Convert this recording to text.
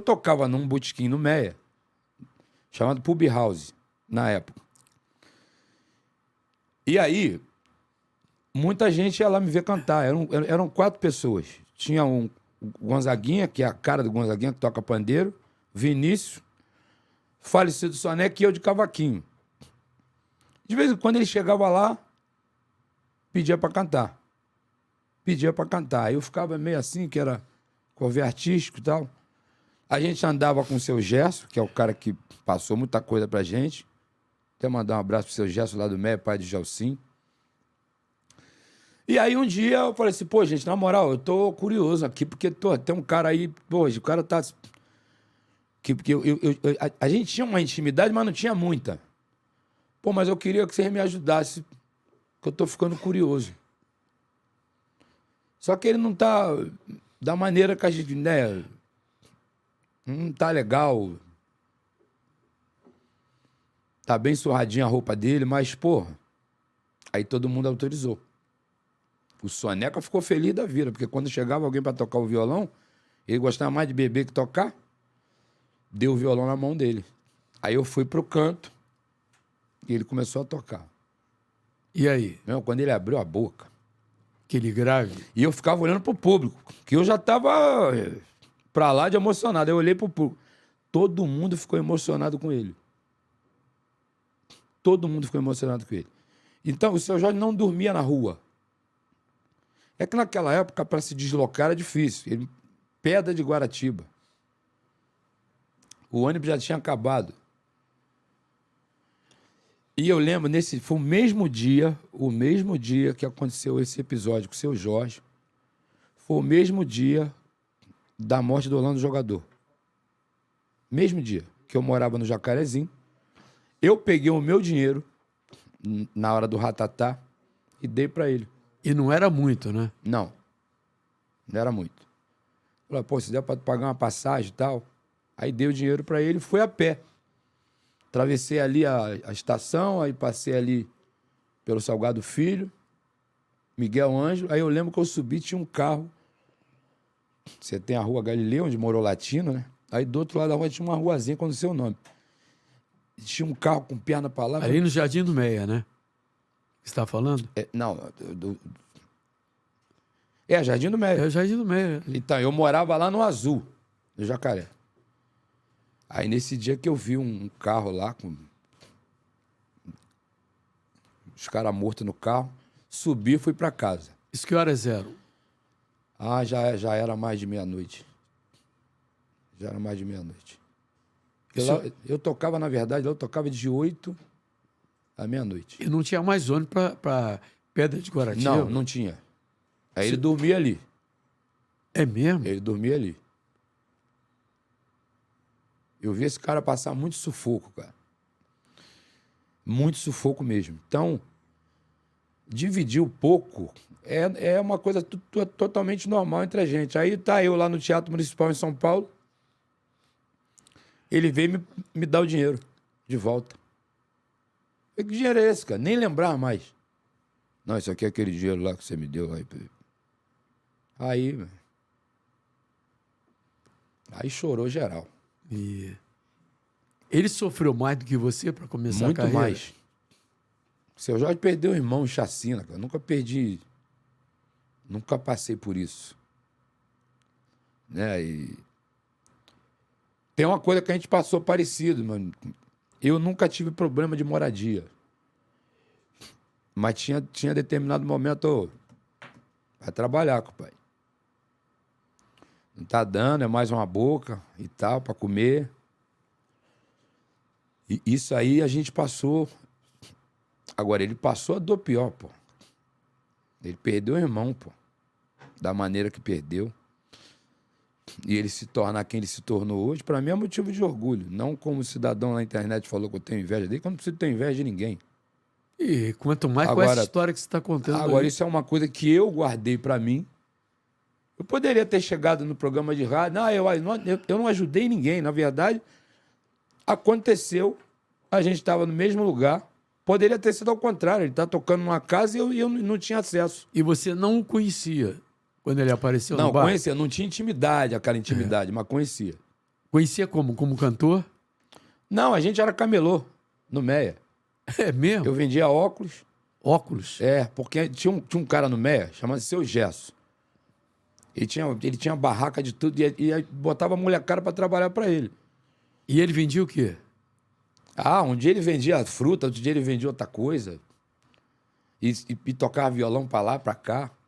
tocava num botequim no Meia, chamado Pub House, na época. E aí, muita gente ia lá me ver cantar. Eram 4 pessoas. Tinha o Gonzaguinha, que é a cara do Gonzaguinha, que toca pandeiro, Vinícius, falecido Soneca e eu de cavaquinho. De vez em quando ele chegava lá, pedia pra cantar. Aí eu ficava meio assim, que era cover artístico e tal. A gente andava com o seu Gerson, que é o cara que passou muita coisa pra gente. Até mandar um abraço pro seu Gerson lá do Meia, pai de Gelsim. E aí um dia eu falei assim, pô, gente, na moral, eu tô curioso aqui, porque tem um cara aí, pô, o cara tá... Porque a gente tinha uma intimidade, mas não tinha muita. Pô, mas eu queria que você me ajudasse, que eu tô ficando curioso. Só que ele não tá da maneira que a gente, né? Não tá legal. Tá bem surradinha a roupa dele, mas, porra, aí todo mundo autorizou. O Soneca ficou feliz da vida, porque quando chegava alguém pra tocar o violão, ele gostava mais de beber que tocar, deu o violão na mão dele. Aí eu fui pro canto e ele começou a tocar. E aí? Meu, quando ele abriu a boca... Aquele grave? E eu ficava olhando pro público, que eu já tava pra lá de emocionado. Eu olhei pro público. Todo mundo ficou emocionado com ele. Todo mundo ficou emocionado com ele. Então, o seu Jorge não dormia na rua. É que naquela época, para se deslocar era difícil. Ele, Pedra de Guaratiba. O ônibus já tinha acabado. E eu lembro, foi o mesmo dia que aconteceu esse episódio com o seu Jorge. Foi o mesmo dia da morte do Orlando Jogador. Mesmo dia que eu morava no Jacarezinho. Eu peguei o meu dinheiro na hora do ratatá e dei para ele. E não era muito, né? Não era muito. Falei, pô, se der para pagar uma passagem e tal. Aí dei o dinheiro para ele e fui a pé. Atravessei ali a estação, aí passei ali pelo Salgado Filho, Miguel Ângelo. Aí eu lembro que eu subi, tinha um carro. Você tem a Rua Galileu, onde morou Latino, né? Aí do outro lado da rua tinha uma ruazinha com o seu nome. Tinha um carro com perna pra lá. Ali no Jardim do Meia, né? Você está falando? Não, Jardim do Meia. É o Jardim do Meia. Então, eu morava lá no Azul, no Jacaré. Aí nesse dia que eu vi um carro lá com os caras mortos no carro, subi e fui pra casa. Isso que horas eram? Ah, já era mais de meia-noite. Já era mais de meia-noite. Eu tocava, na verdade, eu tocava de 8 à meia-noite. E não tinha mais ônibus pra Pedra de Guaratiba? Não tinha. Aí ele dormia ali. É mesmo? Ele dormia ali. Eu vi esse cara passar muito sufoco, cara. Muito sufoco mesmo. Então, dividir um pouco é uma coisa totalmente normal entre a gente. Aí tá eu lá no Teatro Municipal em São Paulo. Ele veio me dar o dinheiro de volta. Que dinheiro é esse, cara? Nem lembrar mais. Não, isso aqui é aquele dinheiro lá que você me deu. Aí chorou geral. E ele sofreu mais do que você para começar a carreira? Muito mais. O seu Jorge perdeu o irmão em chacina, cara. Nunca passei por isso. Né? E tem uma coisa que a gente passou parecido, mano. Eu nunca tive problema de moradia. Mas tinha determinado momento, vai trabalhar, compadre. Não tá dando, é mais uma boca e tal, pra comer. E isso aí a gente passou. Agora, ele passou a dor pior, pô. Ele perdeu o irmão, pô. Da maneira que perdeu. E ele se tornar quem ele se tornou hoje, pra mim é motivo de orgulho. Não como o cidadão na internet falou que eu tenho inveja dele, que eu não preciso ter inveja de ninguém. E quanto mais agora, com essa história que você está contando. Agora, aí. Isso é uma coisa que eu guardei pra mim. Eu poderia ter chegado no programa de rádio. Não, eu não ajudei ninguém. Na verdade, aconteceu. A gente estava no mesmo lugar. Poderia ter sido ao contrário. Ele está tocando numa casa e eu não tinha acesso. E você não o conhecia quando ele apareceu no bar? Não, conhecia. Não tinha intimidade, aquela intimidade, mas conhecia. Conhecia como? Como cantor? Não, a gente era camelô no Meia. É mesmo? Eu vendia óculos. Óculos? Porque tinha um cara no Meia, chamado Seu Gesso. Ele tinha barraca de tudo e aí botava a molecada pra trabalhar pra ele. E ele vendia o quê? Um dia ele vendia fruta, outro dia ele vendia outra coisa. E tocava violão pra lá, pra cá.